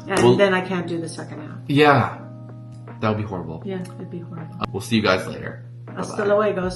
And Well- then I can't do the second half. Yeah, that would be horrible. Yeah, it'd be horrible. We'll see you guys later. Hasta luego.